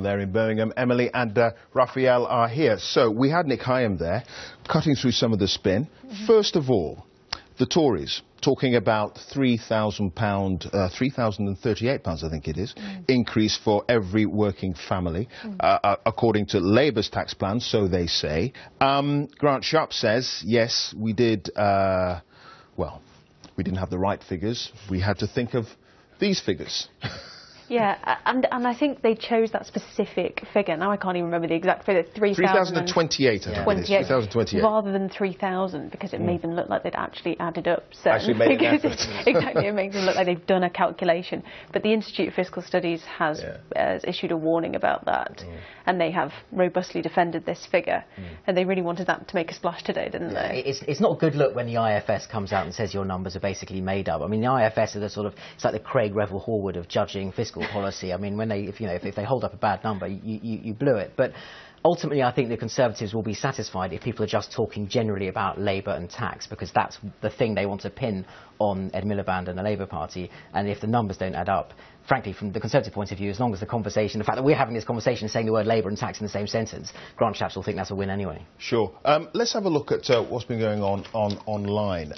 There in Birmingham. Emily and Raphael are here. So we had Nick Hyam there, cutting through some of the spin. First of all, the Tories talking about £3,000, £3,038, I think it is, increase for every working family, according to Labour's tax plan, so they say. Grant Sharp says, yes, we did, well, we didn't have the right figures. We had to think of these figures. Yeah, and I think they chose that specific figure. Now I can't even remember the exact figure. 3,028, I think it is. 3,028. Rather than 3,000, because it made them look like they'd actually added up Actually made an effort. Exactly, it makes them look like they've done a calculation. But the Institute of Fiscal Studies has issued a warning about that, and they have robustly defended this figure. And they really wanted that to make a splash today, didn't they? It's not a good look when the IFS comes out and says your numbers are basically made up. I mean, the IFS are the sort of, it's like the Craig Revel Horwood of judging fiscal policy. I mean, when they, if they hold up a bad number, you blew it. But ultimately, I think the Conservatives will be satisfied if people are just talking generally about Labour and tax, because that's the thing they want to pin on Ed Miliband and the Labour Party. And if the numbers don't add up, frankly, from the Conservative point of view, as long as the conversation, the fact that we're having this conversation saying the word Labour and tax in the same sentence, Grant Shapps will think that's a win anyway. Sure. Let's have a look at what's been going on online.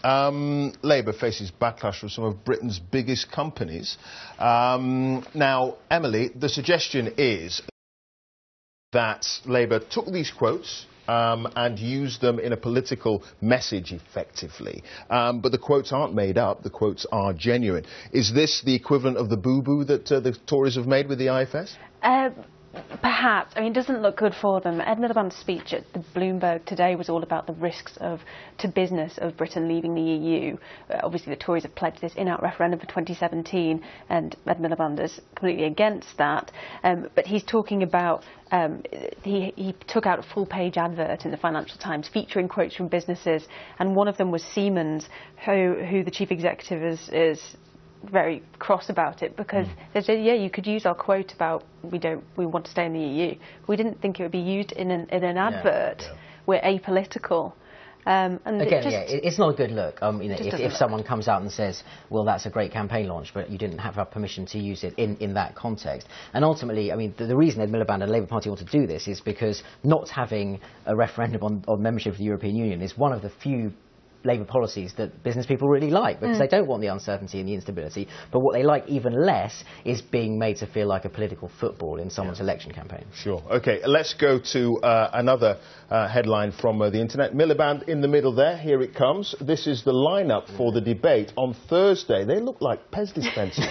Labour faces backlash from some of Britain's biggest companies. Now, Emily, the suggestion is that Labour took these quotes and used them in a political message effectively. But the quotes aren't made up, the quotes are genuine. Is this the equivalent of the boo-boo that the Tories have made with the IFS? Perhaps. I mean, it doesn't look good for them. Ed Miliband's speech at the Bloomberg today was all about the risks to business of Britain leaving the EU. Obviously, the Tories have pledged this in-out referendum for 2017, and Ed Miliband is completely against that. But he's talking about, he took out a full-page advert in the Financial Times featuring quotes from businesses, and one of them was Siemens, who the chief executive is very cross about it, because they said, yeah, you could use our quote about we want to stay in the EU. We didn't think it would be used in an advert. We're apolitical. And again, it's not a good look. If someone comes out and says, well, that's a great campaign launch, but you didn't have our permission to use it in that context. And ultimately, I mean, the reason Ed Miliband and the Labour Party want to do this is because not having a referendum on membership of the European Union is one of the few Labour policies that business people really like, because they don't want the uncertainty and the instability, but what they like even less is being made to feel like a political football in someone's election campaign. Sure. OK, let's go to another headline from the internet. Miliband in the middle there. Here it comes. This is the lineup for the debate on Thursday. They look like Pez dispensers.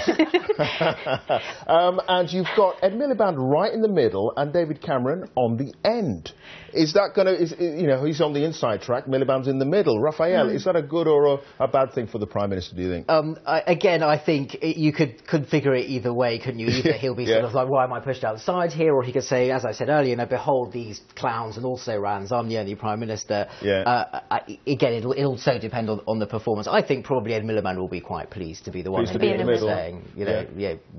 And you've got Ed Miliband right in the middle and David Cameron on the end. Is that going to, he's on the inside track, Miliband's in the middle. Raphael, is that a good or a bad thing for the Prime Minister, do you think? Again, I think you could configure it either way, couldn't you? Either he'll be sort of like, why am I pushed out the side here? Or he could say, as I said earlier, behold these clowns and also Rans, I'm the only Prime Minister. Again, it'll also depend on the performance. I think probably Ed Miliband will be quite pleased to be the one in the middle saying,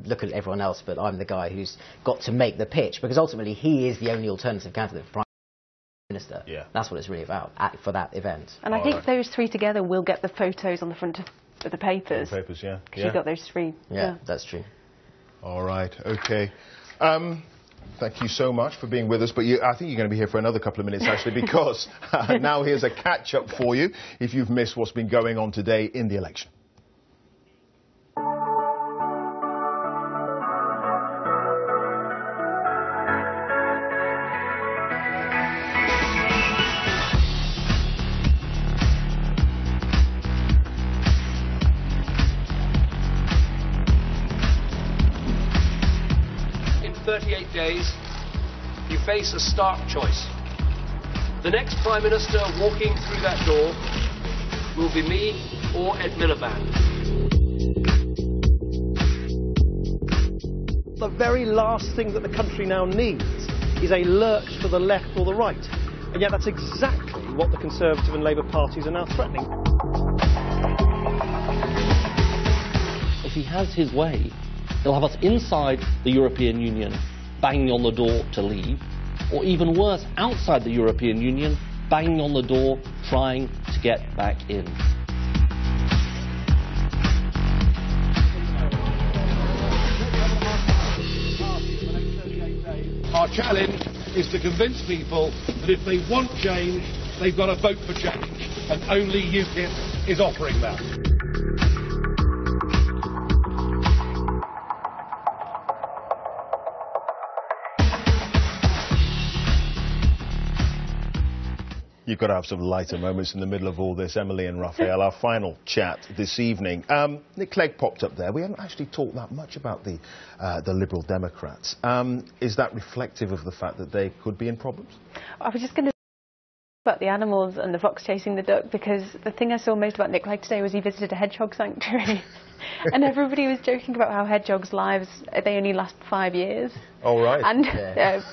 look at everyone else, but I'm the guy who's got to make the pitch, because ultimately he is the only alternative candidate for Prime Minister. That's what it's really about for that event. And I think those three together will get the photos on the front of the papers. Because you've got those three. Yeah, that's true. All right, OK. Thank you so much for being with us, but I think you're going to be here for another couple of minutes, actually, because now here's a catch-up for you if you've missed what's been going on today in the election. In 38 days, you face a stark choice. The next Prime Minister walking through that door will be me or Ed Miliband. The very last thing that the country now needs is a lurch to the left or the right. And yet that's exactly what the Conservative and Labour parties are now threatening. If he has his way, he'll have us inside the European Union banging on the door to leave, or even worse, outside the European Union banging on the door trying to get back in. Our challenge is to convince people that if they want change, they've got to vote for change, and only UKIP is offering that. You've got to have some lighter moments in the middle of all this. Emily and Raphael, our final chat this evening. Nick Clegg popped up there. We haven't actually talked that much about the Liberal Democrats. Is that reflective of the fact that they could be in problems? I was just going to about the animals and the fox chasing the duck, because the thing I saw most about Nick Clegg today was he visited a hedgehog sanctuary. And everybody was joking about how hedgehogs' lives, they only last 5 years. Oh, right. And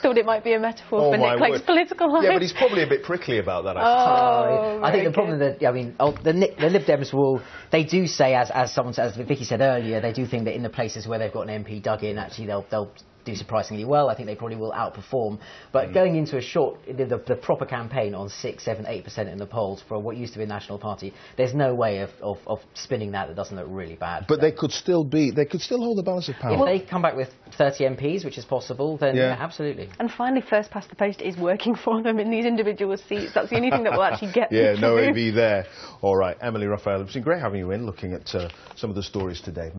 thought it might be a metaphor for Nick Clegg's political life. Yeah, but he's probably a bit prickly about that, I think the problem that, I mean, the Lib Dems will, they do say, as someone said, as Vicky said earlier, they do think that in the places where they've got an MP dug in, actually they'll do surprisingly well. I think they probably will outperform. But going into the proper campaign on 6, 7, 8% in the polls for what used to be a national party, there's no way of spinning that doesn't look really bad. But they could still hold the balance of power. If they come back with 30 MPs, which is possible, then yeah, absolutely. And finally, first past the post is working for them in these individual seats. That's the only thing that will actually get them through. No AB there. All right, Emily, Raphael, it's been great having you in, looking at some of the stories today.